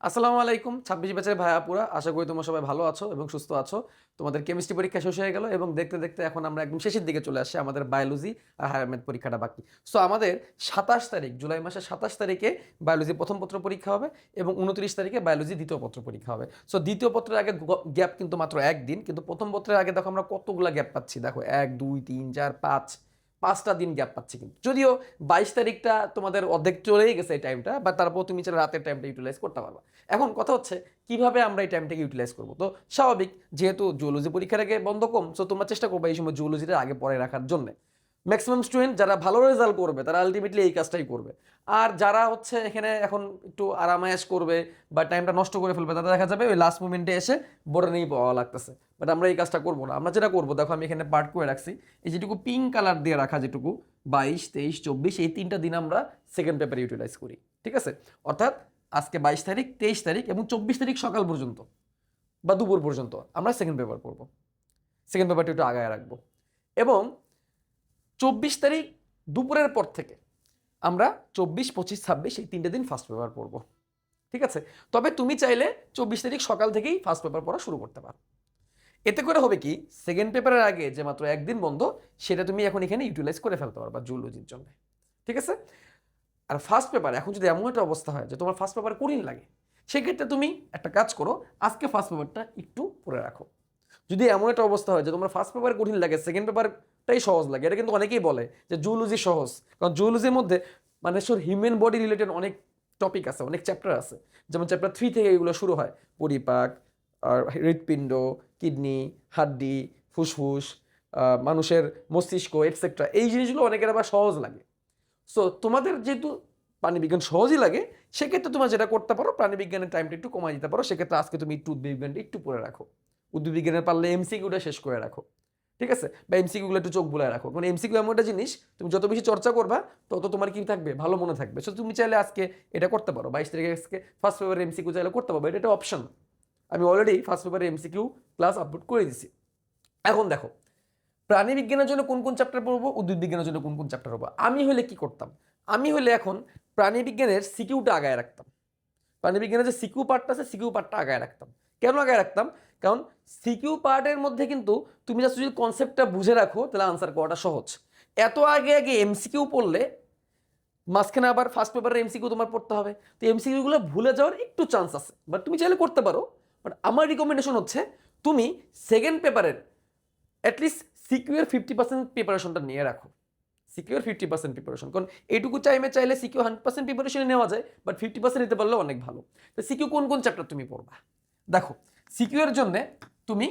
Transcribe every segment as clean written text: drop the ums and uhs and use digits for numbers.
আসসালামু আলাইকুম ২৬ ব্যাচের ভাই আপুরা, আশা করি তোমরা সবাই ভালো আছো এবং সুস্থ আছো। তোমাদের কেমিস্ট্রি পরীক্ষা শেষ হয়ে গেল এবং দেখতে দেখতে এখন আমরা একদম শেষের দিকে চলে আসছি। আমাদের বায়োলজি আর হায়ার ম্যাথ পরীক্ষাটা বাকি। সো আমাদের ২৭ তারিখ, জুলাই মাসের ২৭ তারিখে বায়োলজি প্রথম পত্র পরীক্ষা হবে এবং ২৯ তারিখে বায়োলজি দ্বিতীয় পত্র পরীক্ষা হবে। সো দ্বিতীয় পত্রের আগে গ্যাপ কিন্তু মাত্র একদিন, কিন্তু প্রথম পত্রের আগে দেখো আমরা কতগুলা গ্যাপ পাচ্ছি। দেখো ১ ২ ৩ ৪ ৫ 5টা দিন গ্যাপ পাচ্ছি। কিন্তু যদিও ২২ তারিখটা তোমাদের অর্ধেক চলেই গেছে এই টাইমটা, বা তারপর তুমি চাইলে রাতের টাইমটা ইউটিলাইজ করতে পারবা। এখন কথা হচ্ছে কিভাবে আমরা এই টাইমটাকে ইউটিলাইজ করবো। তো স্বাভাবিক, যেহেতু জুওলজি পরীক্ষার আগে বন্ধ কম, সো তোমরা চেষ্টা করবে এই সময় জুওলজিটা আগে পরে রাখার জন্য। ম্যাক্সিমাম স্টুডেন্ট যারা ভালো রেজাল্ট করবে তারা আলটিমেটলি এই কাজটাই করবে। আর যারা হচ্ছে এখানে এখন একটু আরামায়াস করবে বা টাইমটা নষ্ট করে ফেলবে, তারা দেখা যাবে ওই লাস্ট মোমেন্টে এসে বোর্ডে নেই পাওয়া লাগতেছে। বাট আমরা এই কাজটা করবো না। আমরা যেটা করবো, দেখো আমি এখানে পার্ট করে রাখছি, এই যেটুকু পিঙ্ক কালার দিয়ে রাখা, যেটুকু ২২ ২৩ ২৪, এই 3টা দিন আমরা সেকেন্ড পেপারে ইউটিলাইজ করি। ঠিক আছে? অর্থাৎ আজকে ২২ তারিখ, ২৩ তারিখ এবং ২৪ তারিখ সকাল পর্যন্ত বা দুপুর পর্যন্ত আমরা সেকেন্ড পেপার পড়বো। সেকেন্ড পেপারটা একটু আগায় রাখবো এবং ২৪ তারিখ দুপুরের পর থেকে আমরা ২৪ ২৫ ২৬ এই 3টে দিন ফার্স্ট পেপার পড়বো। ঠিক আছে? তবে তুমি চাইলে ২৪ তারিখ সকাল থেকেই ফার্স্ট পেপার পড়া শুরু করতে পারো। এতে করে হবে কি, সেকেন্ড পেপারের আগে যে মাত্র একদিন বন্ধ, সেটা তুমি এখন এখানে ইউটিলাইজ করে ফেলতে পারবা জুলজির জন্য। ঠিক আছে? আর ফার্স্ট পেপার এখন যদি এমন একটা অবস্থা হয় যে তোমার ফার্স্ট পেপার কঠিন লাগে, সেক্ষেত্রে তুমি একটা কাজ করো, আজকে ফার্স্ট পেপারটা একটু পড়ে রাখো। যদি এমন একটা অবস্থা হয় যে তোমার ফার্স্ট পেপার কঠিন লাগে, সেকেন্ড পেপারটাই সহজ লাগে, এটা কিন্তু অনেকেই বলে যে জুওলজি সহজ, কারণ জুওলজির মধ্যে মানে হিউম্যান বডি রিলেটেড অনেক টপিক আছে, অনেক চ্যাপ্টার আছে। যেমন চ্যাপ্টার 3 থেকে এগুলো শুরু হয়, পরিপাক, আর হৃৎপিণ্ড, কিডনি, হাড্ডি, ফুসফুস, মানুষের মস্তিষ্ক, এটসেট্রা। এই জিনিসগুলো অনেকের আবার সহজ লাগে। সো তোমাদের যেহেতু প্রাণীবিজ্ঞান সহজই লাগে, সেক্ষেত্রে তোমরা যেটা করতে পারো, প্রাণীবিজ্ঞানের টাইমটা একটু কমাই দিতে পারো। সেক্ষেত্রে আজকে তুমি একটু উদ্ভিদবিজ্ঞানটা একটু পড়ে রাখো, উদ্ভিদবিজ্ঞানের পারলে এমসিকিউটা শেষ করে রাখো। ঠিক আছে? বা এমসিকিউগুলো একটু চোখ বুলায় রাখো, কারণ এমসিকিউ এমন একটা জিনিস, তুমি যত বেশি চর্চা করবা তত তোমার কি থাকবে, ভালো মনে থাকবে। সো তুমি চাইলে আজকে এটা করতে পারো, ২২ তারিখে আজকে ফার্স্ট পেপারের এমসিকিউ চাইলে করতে পারবো, এটা একটা অপশন। আমি অলরেডি ফার্স্ট পেপারের এমসিকিউ ক্লাস আপলোড করে দিছি। এখন দেখো, প্রাণীবিজ্ঞানের জন্য কোন কোন চ্যাপ্টার পড়বো, উদ্ভিদ বিজ্ঞানের জন্য কোন কোন চ্যাপ্টার পড়বো। আমি হলে কি করতাম, আমি হলে এখন প্রাণীবিজ্ঞানের সিকিউটা আগায় রাখতাম। প্রাণীবিজ্ঞানের যে সিকিউ পার্টটা আছে, সিকিউ পার্টটা আগায় রাখতাম। কেন আগায় রাখতাম? কারণ সিকিউ পার্টের মধ্যে কিন্তু তুমি জাস্ট যদি কনসেপ্টটা বুঝে রাখো, তাহলে আনসার করাটা সহজ। এত আগে আগে এমসিকিউ পড়লে মাঝখানে আবার ফার্স্ট পেপারের এমসিকিউ তোমার পড়তে হবে, তো এমসিকিউগুলো ভুলে যাওয়ার একটু চান্স আছে। বাট তুমি চাইলে করতে পারো। বাট আমার রিকমেন্ডেশন হচ্ছে তুমি সেকেন্ড পেপারের অ্যাটলিস্ট সিকিউর 50% প্রিপারেশনটা নিয়ে রাখো। সিকিউর 50% প্রিপারেশন, কারণ এইটুকু টাইমে চাইলে সিকিউ 100% প্রিপারেশনে নেওয়া যায়, বাট 50% নিতে পারলে অনেক ভালো। তো সিকিউ কোন কোন চ্যাপ্টার তুমি পড়বা, দেখো। সিকিউর জন্য তুমি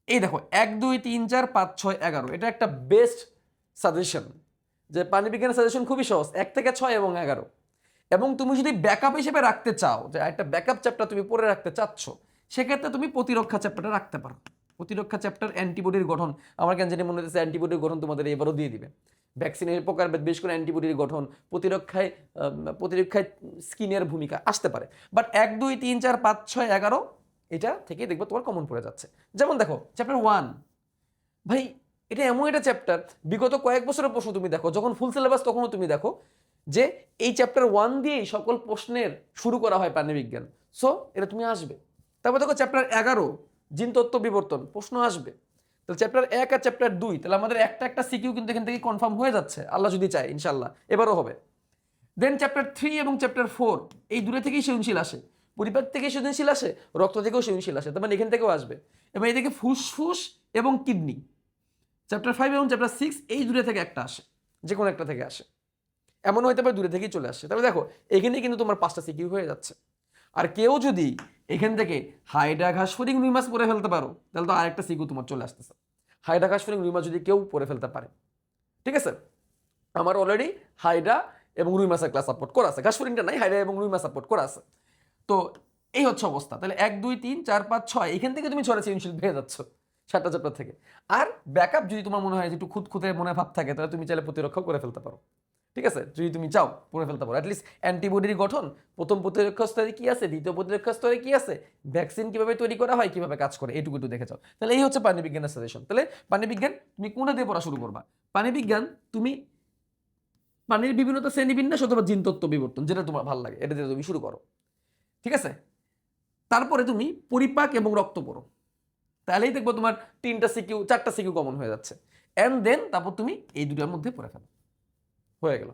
এই দেখো ১ ২ ৩ ৪ ৫ ৬ ১১, এটা একটা বেস্ট সাজেশন। যে প্রাণীবিজ্ঞানের সাজেশন খুবই সহজ, ১ থেকে ৬ এবং ১১। এবং তুমি যদি ব্যাকআপ হিসেবে রাখতে চাও, যে একটা ব্যাকআপ চ্যাপ্টার তুমি পড়ে রাখতে চাচ্ছ, সেক্ষেত্রে তুমি প্রতিরক্ষা চ্যাপ্টারটা রাখতে পারো। প্রতিরক্ষা চ্যাপ্টার, অ্যান্টিবডির গঠন, আমার কেন জানি মনে হচ্ছে অ্যান্টিবডির গঠন তোমাদের এবারও দিয়ে দিবে। ভ্যাকসিনের প্রকারভেদ, বিশেষ করে অ্যান্টিবডির গঠন, প্রতিরক্ষায় স্কিনের ভূমিকা আসতে পারে। বাট ১ ২ ৩ ৪ ৫ ৬ ১১ এটা থেকে দেখবো তোমার কমন পড়ে যাচ্ছে। যেমন দেখো চ্যাপ্টার 1, ভাই এটা এমন একটা চ্যাপ্টার, বিগত কয়েক বছরের প্রশ্ন তুমি দেখো, যখন ফুল সিলেবাস তখনও তুমি দেখো যে এই চ্যাপ্টার 1 দিয়েই সকল প্রশ্নের শুরু করা হয় প্রাণীবিজ্ঞান। সো এটা তুমি আসবে। তারপর দেখো চ্যাপ্টার 11, জিনতত্ত্ব বিবর্তন, প্রশ্ন আসবে। তাহলে চ্যাপ্টার 1 আর চ্যাপ্টার 2, তাহলে আমাদের একটা একটা সিকিউ কিন্তু এখান থেকে কনফার্ম হয়ে যাচ্ছে, আল্লাহ যদি চায় ইনশাল্লাহ এবারও হবে। দেন চ্যাপ্টার 3 এবং চ্যাপ্টার 4, এই দূরে থেকেই সৃজনশীল আসে, পরিপাক থেকে সৃজনশীল আসে, রক্ত থেকেও সৃজনশীল আসে, তার মানে এখান থেকেও আসবে। এবং এদিকে ফুসফুস এবং কিডনি, চ্যাপ্টার 5 এবং চ্যাপ্টার 6 এই দূরে থেকে একটা আসে, যে কোনো একটা থেকে আসে, এমন হইতে পারে দূরে থেকেই চলে আসে। তবে দেখো এখানে কিন্তু তোমার 5টা সিকিউ হয়ে যাচ্ছে। আর কেউ যদি এখান থেকে হাইড্রা ঘাসফড়িং রুই মাছ পড়ে ফেলতে পারো, তাহলে তো আরেকটা সিকিউ তোমার চলে আসতেছে। হাইড্রা ঘাসফড়িং রুই মাছ যদি কেউ পড়ে ফেলতে পারে, ঠিক আছে, আমার অলরেডি হাইড্রা এবং রুই মাছের ক্লাস সাপোর্ট করা আছে, ঘাসফড়িংটা নাই, হাইড্রা এবং রুই মাছ সাপোর্ট করা আছে। তো এই হচ্ছে অবস্থা। তাহলে 1 2 3 4 5 6 এখান থেকে তুমি 6টা সৃজনশীল পেয়ে যাচ্ছ 7টা চ্যাপ্টার থেকে। আর ব্যাকআপ যদি তোমার মনে হয় যে একটু খুঁতখুঁতে মনে ভাব থাকে, তাহলে তুমি চাইলে প্রতিরক্ষা করে ফেলতে পারো। ঠিক আছে? যদি তুমি চাও পড়ে ফেলতে পারো। অ্যাটলিস্ট অ্যান্টিবডির গঠন, প্রথম প্রতিরক্ষা স্তরে কি আছে, দ্বিতীয় প্রতিরক্ষা স্তরে কি আছে, ভ্যাকসিন কিভাবে তৈরি করা হয়, কিভাবে কাজ করে, এইটুকু একটু দেখে যাও। তাহলে এই হচ্ছে প্রাণীবিজ্ঞানের সাজেশন। তাহলে প্রাণীবিজ্ঞান তুমি কোনটা দিয়ে পড়া শুরু করবা? প্রাণীবিজ্ঞান তুমি প্রাণীর বিভিন্নতা, শ্রেণীবিন্যাস অথবা জিনতত্ত্ব বিবর্তন, যেটা তোমার ভালো লাগে এটা দিয়ে তুমি শুরু করো। ঠিক আছে, তারপরে তুমি পরিপাক এবং রক্ত পড়ো, তাহলেই দেখবো তোমার 4টা সিকিউ কমন হয়ে যাচ্ছে। এন্ড দেন তারপর তুমি এই দুটার মধ্যে পড়ে ফেলো, হয়ে গেল।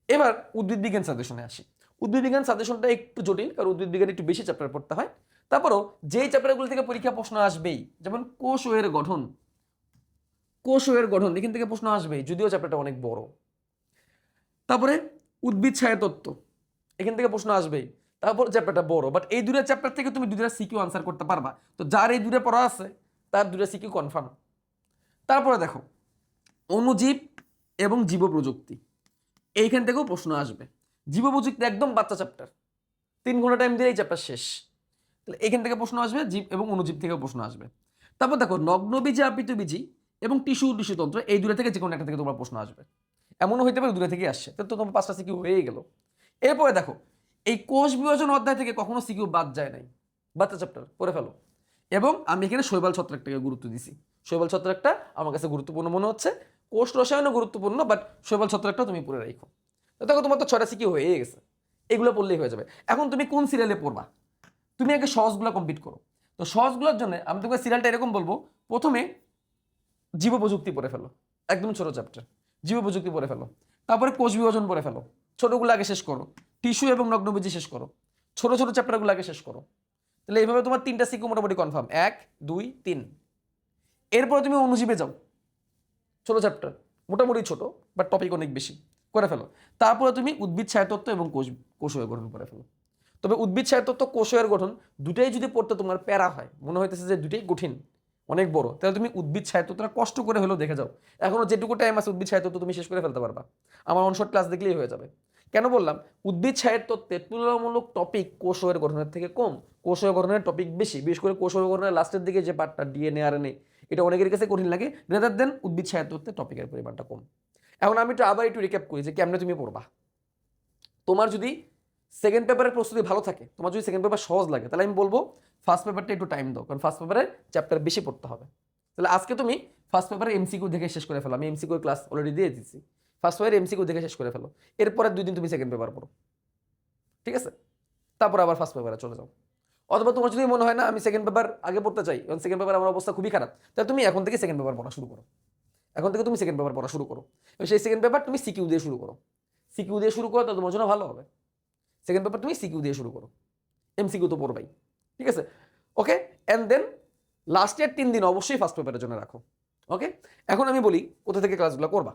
এবার উদ্ভিদ বিজ্ঞান সাজেশনে আসি। উদ্ভিদ বিজ্ঞান সাজেশনটা একটু জটিল, কারণ উদ্ভিদ বিজ্ঞান একটু বেশি চ্যাপ্টার পড়তে হয়। তারপরও যেই চ্যাপ্টারগুলো থেকে পরীক্ষা প্রশ্ন আসবেই, যেমন কোষ ও এর গঠন, এখান থেকে প্রশ্ন আসবেই, যদিও চ্যাপ্টারটা অনেক বড়। তারপরে উদ্ভিদ ছায়াতত্ত্ব, এখান থেকে প্রশ্ন আসবেই, তারপর চ্যাপ্টারটা বড়, বাট এই দুটো চ্যাপ্টার থেকে তুমি দুটো সিকিউ আনসার করতে পারবা। তো যার এই দুটো পড়া আছে তার দুটো সিকিউ কনফার্ম। তারপরে দেখো অণুজীব এবং জীব প্রযুক্তি, এইখান থেকেও প্রশ্ন আসবে। জীব প্রযুক্তি একদম বাচ্চা চ্যাপ্টার, 3 ঘন্টা টাইম দিয়ে এই চ্যাপ্টার শেষ। তাহলে এখান থেকে প্রশ্ন আসবে, জীব এবং অণুজীব থেকেও প্রশ্ন আসবে। তারপর দেখো নগ্নবীজি আপৃতবীজি এবং টিস্যুতন্ত্র, এই দুটো থেকে যে কোনো একটা থেকে তোমার প্রশ্ন আসবে। এমনও হইতে পারে দূরে থেকে আসছে, তো তোমার 5টা সিকিউ হয়েই গেল। এরপরে দেখো এই কোষ বিভাজন অধ্যায় থেকে কখনো সিকিউ বাদ যায় নাই, বাচ্চা চ্যাপ্টার পড়ে ফেলো। এবং আমি এখানে শৈবাল ছত্রাকটাকে গুরুত্ব দিছি, শৈবাল ছত্রাকটা আমার কাছে গুরুত্বপূর্ণ মনে হচ্ছে। কোষ রসায়নও গুরুত্বপূর্ণ, বাট শৈবাল ছত্রাকটা তুমি পড়ে রাখো। তো দেখো তোমার তো 6টা সিকিউ হয়ে গেছে, এগুলো পড়লেই হয়ে যাবে। এখন তুমি কোন সিরিয়ালে পড়বা, তুমি আগে সহজগুলো কমপ্লিট করো। তো সহজগুলোর জন্য আমি তোমাকে সিরিয়ালটা এরকম বলবো, প্রথমে জীব প্রযুক্তি পড়ে ফেলো, একদম ছোট চ্যাপ্টার, জীব প্রযুক্তি পড়ে ফেলো। তারপরে কোষ বিভাজন পড়ে ফেলো, ছোটগুলো আগে শেষ করো। টিস্যু এবং নগ্নবীজি শেষ করো, ছোট ছোট চ্যাপ্টারগুলো আগে শেষ করো। তাহলে এইভাবে তোমার 3টা সিকিউ মোটামুটি কনফার্ম, 1 2 3। এরপরে তুমি অণুজীবে যাও, ছোট চ্যাপ্টার, মোটামুটি ছোট, বাট টপিক অনেক বেশি, করে ফেলো। তারপরে তুমি উদ্ভিদ ছায়াতত্ত্ব এবং কোষীয় গঠন করে ফেলো। তবে উদ্ভিদ ছায়াতত্ত্ব, কোষীয় গঠন দুটাই যদি পড়তে তোমার প্যারা হয়, মনে হইতেছে যে দুটাই কঠিন, অনেক বড়, তাহলে তুমি উদ্ভিদ ছায়াতত্ত্বটা কষ্ট করে হলেও দেখে যাও। এখনো যেটুকু টাইম আছে উদ্ভিদ ছায়াতত্ত্ব তুমি শেষ করে ফেলতে পারবা, আমার অনশট ক্লাস দেখলেই হয়ে যাবে। কেন বললাম, উদ্ভিদ ছায়াতত্ত্বের তুলনামূলক টপিক কোষীয় গঠনের থেকে কম, কোষীয় গঠনের টপিক বেশি, বিশেষ করে কোষীয় গঠনের লাস্টের দিকে যে পার্টটা ডিএনএ আরএনএ, এটা অনেকের কাছে কঠিন লাগে, রেদার দেন উদ্ভিদ ছায়াতত্ত্বের টপিকের পরিমাণটা কম। এখন আমি আবার একটু রিক্যাপ করি যে কেমনে তুমি পড়বা। তোমার যদি সেকেন্ড পেপারের প্রস্তুতি ভালো থাকে, তোমার যদি সেকেন্ড পেপার সহজ লাগে, তাহলে আমি বলবো ফার্স্ট পেপারটা একটু টাইম দাও, কারণ ফার্স্ট পেপারে চ্যাপ্টার বেশি পড়তে হবে। তাহলে আজকে তুমি ফার্স্ট পেপারে এমসিকিউ দেখে শেষ করে ফেলো, আমি এমসিকিউ ক্লাস অলরেডি দিয়ে দিচ্ছি, ফার্স্ট পেপারে এমসিকিউ দেখে শেষ করে ফেলো। এরপরে 2 দিন তুমি সেকেন্ড পেপার পড়ো, ঠিক আছে? তারপর আবার ফার্স্ট পেপারে চলে যাও। অথবা তোমার যদি মনে হয় না আমি সেকেন্ড পেপার আগে পড়তে চাই, কারণ সেকেন্ড পেপার আমার অবস্থা খুবই খারাপ, তাহলে তুমি এখন থেকে সেকেন্ড পেপার পড়া শুরু করো। এখন থেকে তুমি সেকেন্ড পেপার পড়া শুরু করো, এবং সেই সেকেন্ড পেপার তুমি সিকিউ দিয়ে শুরু করো। সিকিউ দিয়ে শুরু করো, তো তোমার জন্য ভালো হবে। সেকেন্ড পেপার তুমি সিকিউ দিয়ে শুরু করো, এমসিকিউ তো পড়বাই, ঠিক আছে? ওকে, অ্যান্ড দেন লাস্টের 3 দিন অবশ্যই ফার্স্ট পেপারের জন্য রাখো। ওকে, এখন আমি বলি কোথা থেকে ক্লাসগুলো করবা।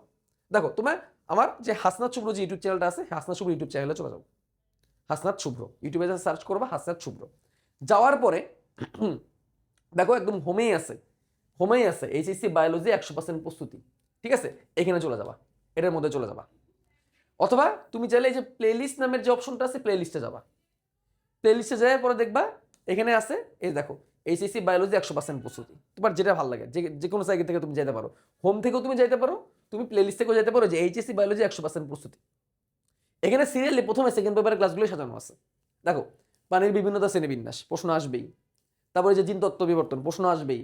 দেখো তোমার আমার যে হাসনাত শুভ্র যে ইউটিউব চ্যানেলটা আছে, হাসনাত শুভ্র ইউটিউব চ্যানেলে চলে যাও। হাসনাত শুভ্র ইউটিউবে সার্চ করবা, হাসনাত শুভ্র। যাওয়ার পরে দেখো একদম হোমেই আছে, এইচএসসি বায়োলজি 100% প্রস্তুতি, ঠিক আছে? এখানে চলে যাবা, এটার মধ্যে চলে যাবা। অথবা তুমি চাইলে এই যে প্লেলিস্ট নামের যে অপশনটা আছে, প্লেলিস্টে যাবা। প্লেলিস্টে যাওয়ার পরে দেখবা এখানে আছে, এই দেখো এইচএসসি বায়োলজি 100% প্রস্তুতি। তোমার যেটা ভালো লাগে, যে কোনো জায়গা থেকে তুমি যেতে পারো, হোম থেকেও তুমি যেতে পারো, তুমি প্লেলিস্ট থেকেও যেতে পারো, যে এইচএসসি বায়োলজি 100% প্রস্তুতি। এখানে সিরিয়ালি প্রথমে সেকেন্ড পেপারের ক্লাসগুলো সাজানো আছে। দেখো পানির বিভিন্নতা শ্রেণীবিন্যাস, প্রশ্ন আসবেই। তারপরে যে জিনতত্ত্ব বিবর্তন, প্রশ্ন আসবেই।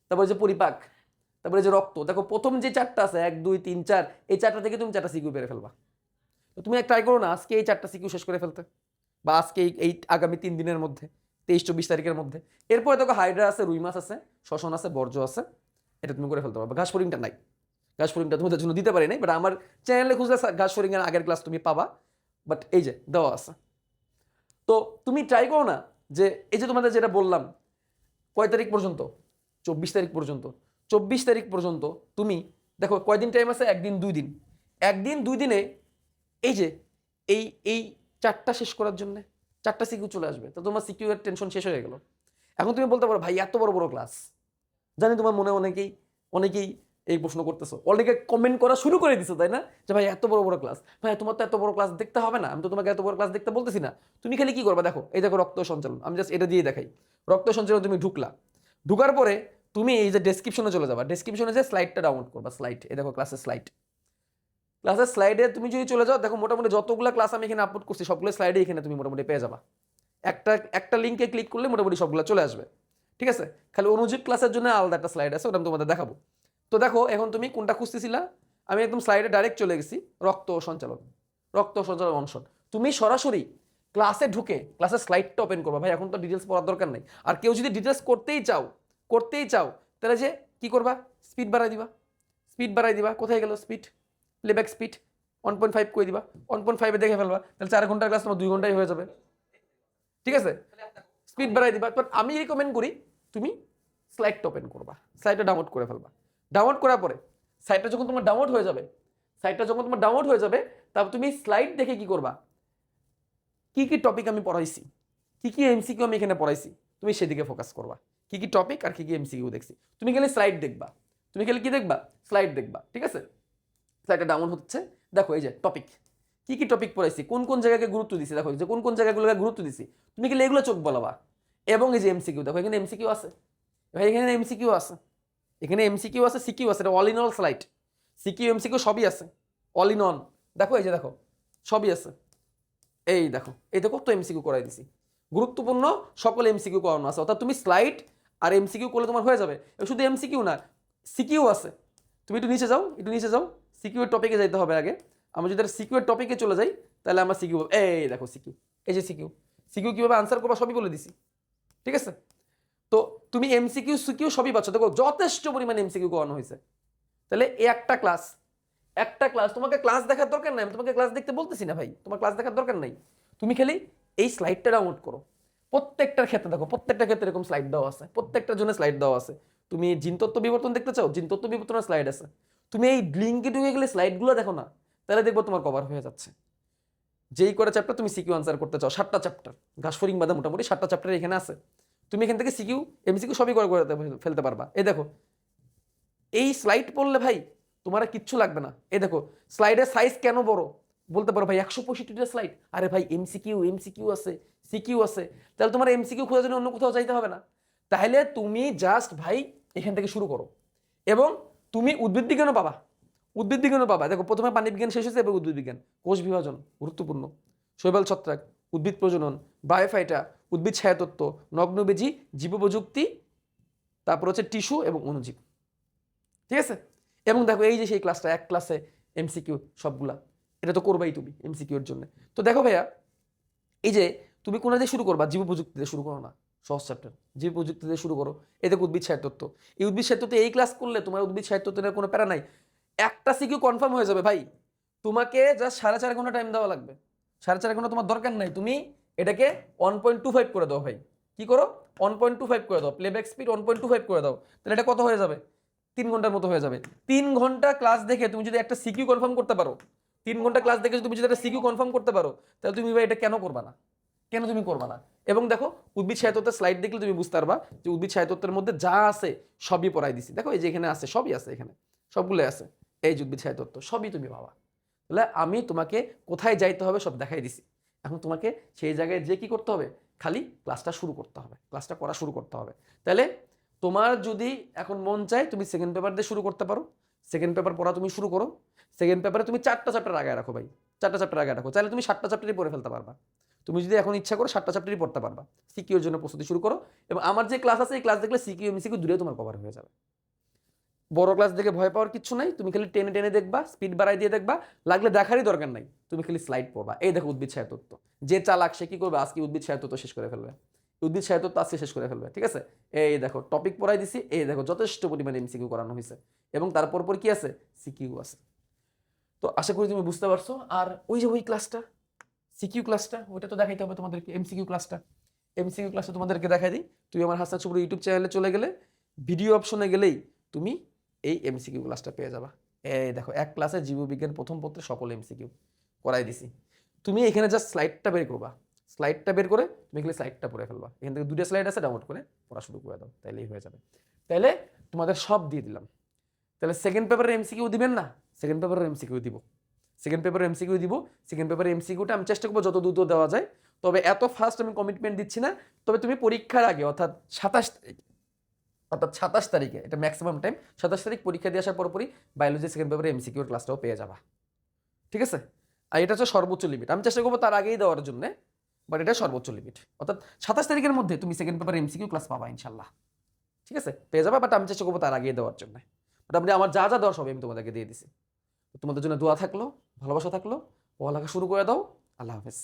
তারপরে যে পরিপাক, তারপরে যে রক্ত, দেখো প্রথম যে 4টা আছে 1 2 3 4, এই 4টা থেকে তুমি 4টা সিকিউ পেরে ফেলবা। তো তুমি ট্রাই করো না আজকে এই 4টা সিকিউ শেষ করে ফেলতে, বা আজকে এই আগামী 3 দিনের মধ্যে, 23 24 তারিখের মধ্যে। এরপরে দেখো হাইড্রা আছে, রুই মাছ আছে, শ্বসন আছে, বর্জ্য আছে, এটা তুমি করে ফেলতে পারবে। ঘাস ফড়িংটা নাই, ঘাস ফড়িংটা তোমাদের জন্য দিতে পারি নাই, বাট আমার চ্যানেলে খুঁজলে ঘাস ফড়িংয়ের আগের ক্লাস তুমি পাবা, বাট এই যে দেওয়া আছে। তো তুমি ট্রাই করো না, যে এই যে তোমাদের যেটা বললাম, কয় তারিখ পর্যন্ত, 24 তারিখ পর্যন্ত, 24 তারিখ পর্যন্ত তুমি দেখো কয়দিন টাইম আছে, 1 দিন 2 দিন, 1 দিন 2 দিনে এই যে এই 4টা শেষ করার জন্য 4টা সিকিউ চলে আসবে। তো তোমার সিকিউ এর টেনশন শেষ হয়ে গেল। এখন তুমি বলতে পারো ভাই এত বড় বড় ক্লাস, জানি তোমার মনে অনেকেই এই প্রশ্ন করতেছো, অনেকে কমেন্ট করা শুরু করে দিছো, তাই না? যে ভাই এত বড় বড় ক্লাস, ভাই তোমার তো এত বড় ক্লাস দেখতে হবে না, আমি তো তোমাকে এত বড় ক্লাস দেখতে বলতেছি না। তুমি খালি কি করবা, দেখো এই দেখো রক্ত সঞ্চালন, আমি জাস্ট এটা দিয়ে দেখাই। রক্ত সঞ্চালন তুমি ঢুকার পরে তুমি এই যে ডেসক্রিপশনে চলে যাবা, ডেসক্রিপশনে যে স্লাইডটা ডাউনলোড করবা, স্লাইড, এই দেখো ক্লাসের স্লাইডে তুমি যদি চলে যাও, দেখো মোটামুটি যতগুলো ক্লাস আমি এখানে আপলোড করছি সবগুলো স্লাইডে এখানে তুমি মোটামুটি পেয়ে যাবা। একটা লিঙ্কে ক্লিক করলে মোটামুটি সবগুলো চলে আসবে, ঠিক আছে? খালি অনুজীব ক্লাসের জন্য আলাদা একটা স্লাইড আছে, ওটা আমি তোমাদের দেখাবো। তো দেখো এখন তুমি কোনটা খুঁজতেছিলা, আমি একদম স্লাইডে ডাইরেক্ট চলে গেছি, রক্ত সঞ্চালন অনশন। তুমি সরাসরি ক্লাসে ঢুকে ক্লাসের স্লাইডটা ওপেন করবা। ভাই এখন তো ডিটেলস পড়ার দরকার নেই। আর কেউ যদি ডিটেলস করতেই চাও তাহলে যে কি করবা, স্পিড বাড়াই দিবা। কোথায় গেল স্পিড, প্লেব্যাক স্পিড 1.5 করে দিবা, 1.5 দেখে ফেলবা, তাহলে 4 ঘন্টার ক্লাস তোমার 2 ঘন্টায় হয়ে যাবে। ঠিক আছে, স্পিড বাড়াই দিবা। বাট আমি রিকমেন্ড করি তুমি স্লাইডটা ওপেন করবা, স্লাইডটা ডাউনলোড করে ফেলবা। ডাউনলোড করার পরে সাইটটা যখন তোমার ডাউনলোড হয়ে যাবে তারপর তুমি স্লাইড দেখে কি করবা, কি কি টপিক আমি পড়াইছি, কি কি এমসিকিউ আমি এখানে পড়াইছি, তুমি সেদিকে ফোকাস করবা। কি কি টপিক আর কি কি এমসিকিউ দেখছি, তুমি খালি স্লাইড দেখবা। স্লাইড দেখবা। ঠিক আছে, স্লাইডটা ডাউন হচ্ছে। দেখো এই যে টপিক, কি কি টপিক পড়াইছি, কোন কোন জায়গাকে গুরুত্ব দিছি, দেখো যে কোন কোন জায়গাগুলোকে গুরুত্ব দিছি, তুমি খালি এগুলো চোখ বলাবা। এবং এই যে এমসিকিউ, দেখো এখানে এমসিকিউ আছে, ভাই এখানে এমসিকিউ আছে, সিকিউ আছে, এটা all in all slide. CQ MCQ সবই আছে, অল ইন অন। দেখো এই যে দেখো সবই আছে। এই দেখো কত এমসিকিউ করাই দিছি, গুরুত্বপূর্ণ সকল এমসিকিউ করানো আছে। অর্থাৎ তুমি স্লাইড আর এমসিকিউ করলে তোমার হয়ে যাবে। শুধু এমসিকিউ না, সিকিউ আছে। তুমি একটু নিচে যাও, সিকিউ এর টপিকে যাইতে হবে আগে। আমরা যদি সিকিউ এর টপিকে চলে যাই তাহলে আমরা সিকিউ, এই দেখো সিকিউ, এই যে সিকিউ কিভাবে আনসার করবা সবই বলে দিছি। ঠিক আছে, তো তুমি এমসিকিউ সিকিউ সবই পাচ্ছ। দেখো যথেষ্ট পরিমাণে এমসিকিউ করানো হয়েছে। তাহলে এই একটা ক্লাস তোমাকে ক্লাস দেখার দরকার নাই, আমি তোমাকে ক্লাস দেখতে বলতেছি না ভাই, তোমার ক্লাস দেখার দরকার নাই। তুমি খালি এই স্লাইডটা ডাউনলোড করো। প্রত্যেকটার ক্ষেত্রে দেখো, প্রত্যেকটা ক্ষেত্রে এরকম স্লাইড দেওয়া আছে, প্রত্যেকটার জন্য স্লাইড দেওয়া আছে। তুমি জিনতত্ত্ব বিবর্তন দেখতে চাও, জিনতত্ত্ব বিবর্তনের স্লাইড আছে। তুমি এই লিঙ্কে ঢুকে গেলে স্লাইডগুলো দেখো না, তাহলে দেখবো তোমার কভার হয়ে যাচ্ছে। যেই করে চ্যাপ্টার তুমি সিকিউ আনসার করতে চাও, 7টা চ্যাপ্টার, ঘাসফড়িং বাদে মোটামুটি 7টা চ্যাপ্টার এখানে আছে। তুমি এখান থেকে সিকিউ এমসিকিউ সবই করে ফেলতে পারবা। এই দেখো এই স্লাইড পড়লে ভাই তোমার কিচ্ছু লাগবে না। এই দেখো স্লাইডের সাইজ কেন বড়, বলতে পারো ভাই 165টা স্লাইড। আরে ভাই এমসিকিউ আছে, সিকিউ আছে, তাহলে তোমার এমসিকিউ খোঁজার জন্য অন্য কোথাও যাইতে হবে না। তাহলে তুমি জাস্ট ভাই এখান থেকে শুরু করো। এবং তুমি উদ্ভিদ বিজ্ঞানও পাবা। দেখো প্রথমে প্রাণী বিজ্ঞান শেষ হয়েছে, এবার উদ্ভিদ বিজ্ঞান। কোষ বিভাজন গুরুত্বপূর্ণ, শৈবাল ছত্রাক, উদ্ভিদ প্রজনন, বায়োফাইটা, উদ্ভিদ ছায়াতত্ত্ব, নগ্নবীজি, জীব প্রযুক্তি, তারপর হচ্ছে টিস্যু এবং অণুজীব। ঠিক আছে, এবং দেখো এই যে সেই ক্লাসটা, এক ক্লাসে এমসিকিউ সবগুলা, এটা তো করবাই তুমি এমসিকিউর জন্য। তো দেখো ভাইয়া, এই যে তুমি কোনটা দিয়ে শুরু করবা, জীব প্রযুক্তি দিয়ে শুরু করো না, সহজ চ্যাপ্টার, জীব প্রযুক্তি দিয়ে শুরু করো। এই দেখো উদ্ভিদ সাহিত্যত্ব, এই উদ্ভিদ সাহিত্যতে এই ক্লাস করলে তোমার উদ্ভিদ সাহিত্যের কোনো প্যারা নাই। একটা সিকিউ কনফার্ম হয়ে যাবে ভাই। তোমাকে জাস্ট 4.5 ঘন্টা টাইম দেওয়া লাগবে, 4.5 ঘন্টা তোমার দরকার নাই। তুমি এটাকে 1.25 করে দাও ভাই, কি করো 1.25 করে দাও, প্লেব্যাক স্পিড 1.25 করে দাও, তাহলে এটা কত হয়ে যাবে, 3 ঘন্টার মতো হয়ে যাবে। 3 ঘন্টা ক্লাস দেখে তুমি যদি একটা সিকিউ কনফার্ম করতে পারো, 3 ঘন্টা ক্লাস দেখে তুমি যদি একটা সিকিউ কনফার্ম করতে পারো, তাহলে তুমি ভাই এটা কেন করবা না, তুমি করবা না? এবং দেখো উদ্ভিদ সাহিত্যের স্লাইড দেখলে তুমি বুঝতে পারবা যে উদ্ভিদ সাহিত্যের মধ্যে যা আছে সবই পড়াই দিছি। দেখো এই যে এখানে আছে, সবই আছে, এখানে সবগুলো আছে। এই যে উদ্ভিদ সাহিত্য সবই তুমি পাবা। তাহলে আমি তোমাকে কোথায় যাইতে হবে সব দেখাই দিছি। এখন তোমাকে সেই জায়গায় যে কি করতে হবে, খালি ক্লাসটা শুরু করতে হবে, ক্লাসটা করা শুরু করতে হবে। তাহলে তোমার যদি এখন মন চায় তুমি সেকেন্ড পেপার দিয়ে শুরু করতে পারো, সেকেন্ড পেপার পড়া তুমি শুরু করো। সেকেন্ড পেপারে তুমি 4টা চ্যাপ্টার আগে রাখো ভাই, 4টা চ্যাপ্টার আগে রাখো, চাইলে তুমি 7টা চ্যাপ্টারই পড়ে ফেলতে পারবা। তুমি যদি এখন ইচ্ছা করো 7টা চ্যাপ্টারই পড়তে পারবা। সিকিউর জন্য প্রস্তুতি শুরু করো, এবং আমার যে ক্লাস আছে এই ক্লাস দেখলে সিকিউ এমসিকিউ দূরে তোমার কভার হয়ে যাবে। বড় ক্লাস দেখে ভয় পাওয়ার কিছু নাই, তুমি খালি টেনে টেনে দেখবা, স্পিড বাড়াই দিয়ে দেখবা, লাগলে দেখারই দরকার নাই, তুমি খালি স্লাইড পড়বা। এই দেখো উদ্ভিদ সাহিত্যত্ব, যে চালাক সে কি করবে, আজকে উদ্ভিদ সাহিত্যত্ব শেষ করে ফেলবে, উদ্ভিদ সাহিত্যত্ব আজকে শেষ করে ফেলবে। ঠিক আছে, এই দেখো টপিক পড়াই দিছি, এই দেখো যথেষ্ট পরিমাণে এমসিকিউ করানো হয়েছে, এবং তারপর পর কি আছে, সিকিউ আছে। তো আশা করি তুমি বুঝতে পারছো। আর ওই যে ওই ক্লাসটা, সিকিউ ক্লাসটা, ওইটা তো দেখাইতে হবে তোমাদেরকে। এমসিকিউ ক্লাসটা তোমাদেরকে দেখাই দিই। তুমি আমার হাসান সুপুর ইউটিউব চ্যানেলে চলে গেলে ভিডিও অপশনে গেলেই তুমি এই এমসিকিউ ক্লাসটা পেয়ে যাবা। এই দেখো এক ক্লাসে জীববিজ্ঞান প্রথম পত্রে সকল এমসিকিউ করাই দিছি। তুমি এখানে জাস্ট স্লাইডটা বের করবা, স্লাইডটা বের করে তুমি এখানে স্লাইডটা পড়ে ফেলবা। এখান থেকে 2টা স্লাইড আছে, ডাউনলোড করে পড়া শুরু করে দাও, তাইলেই হয়ে যাবে। তাইলে তোমাদের সব দিয়ে দিলাম। তাহলে সেকেন্ড পেপারের এমসিকিউ দিবেন না, সেকেন্ড পেপারের এমসিকিউ দিব, সেকেন্ড পেপারের এমসিকিউটা আমি চেষ্টা করবো যত দ্রুত দেওয়া যায়। তবে এত ফাস্ট আমি কমিটমেন্ট দিচ্ছি না। তবে তুমি পরীক্ষার আগে অর্থাৎ 27 তারিখে, এটা ম্যাক্সিমাম টাইম 27 তারিখ পরীক্ষা দিয়ে আসার পরপরই বায়োলজি সেকেন্ড পেপারে এমসিকিউর ক্লাসটাও পেয়ে যাবা। ঠিক আছে, আর এটা হচ্ছে সর্বোচ্চ লিমিট। আমি চেষ্টা করবো তার আগেই দেওয়ার জন্য, বাট এটা সর্বোচ্চ লিমিট। অর্থাৎ 27 তারিখের মধ্যে তুমি সেকেন্ড পেপারে এমসিকিউ ক্লাস পাবা ইনশাল্লাহ। ঠিক আছে, পেয়ে যাবা, বাট আমি চেষ্টা করবো তার আগেই দেওয়ার জন্য। মোটামুটি আমার যা যা দেওয়ার সবই আমি তোমাদেরকে দিয়ে দিছি। তোমাদের জন্য দোয়া থাকলো, ভালোবাসা থাকলো, পড়ালেখা শুরু করে দাও। আল্লাহ হাফেজ।